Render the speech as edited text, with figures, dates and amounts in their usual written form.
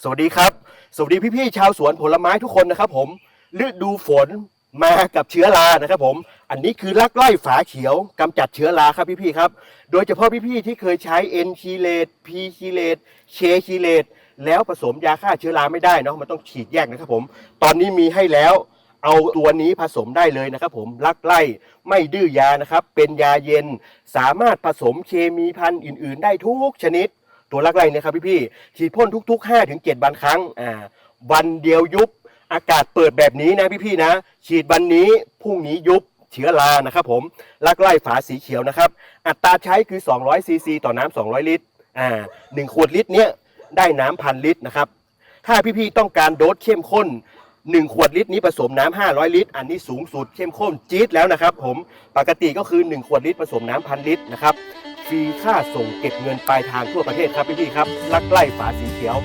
สวัสดีครับสวัสดีพี่ๆชาวสวนผลไม้ทุกคนนะครับผมฤดูฝนมากับเชื้อรานะครับผมอันนี้คือลักไล่ฝาเขียวกำจัดเชื้อราครับพี่ๆครับโดยเฉพาะพี่ๆที่เคยใช้เอนคีเลตพีคีเลตเคคีเลตแล้วผสมยาฆ่าเชื้อราไม่ได้เนาะมันต้องฉีดแยกนะครับผมตอนนี้มีให้แล้วเอาตัวนี้ผสมได้เลยนะครับผมลักไล่ไม่ดื้อยานะครับเป็นยาเย็นสามารถผสมเคมีพันธุ์อื่นๆได้ทุกชนิด ตัวลักไล่นะครับพี่ๆฉีดพ่นทุกๆ5-7 วันครั้งวันเดียวยุบอากาศเปิดแบบนี้นะพี่ๆนะฉีดวันนี้พรุ่งนี้ยุบเชื้อรานะครับผมลักไล่ฝาสีเขียวนะครับอัตราใช้คือ200ซีซีต่อน้ำ200ลิตร1ขวดลิตรเนี้ยได้น้ำ1,000 ลิตรนะครับถ้าพี่ๆต้องการโดสเข้มข้น1ขวดลิตรนี้ผสมน้ำ500ลิตรอันนี้สูงสุดเข้มข้นจี๊ดแล้วนะครับผมปกติก็คือ1ขวดลิตรผสมน้ำ1,000 ลิตรนะครับฟรีค่าส่งเก็บเงินปลายทางทั่วประเทศครับพี่ๆครับลักไล่ฝาสีเขียว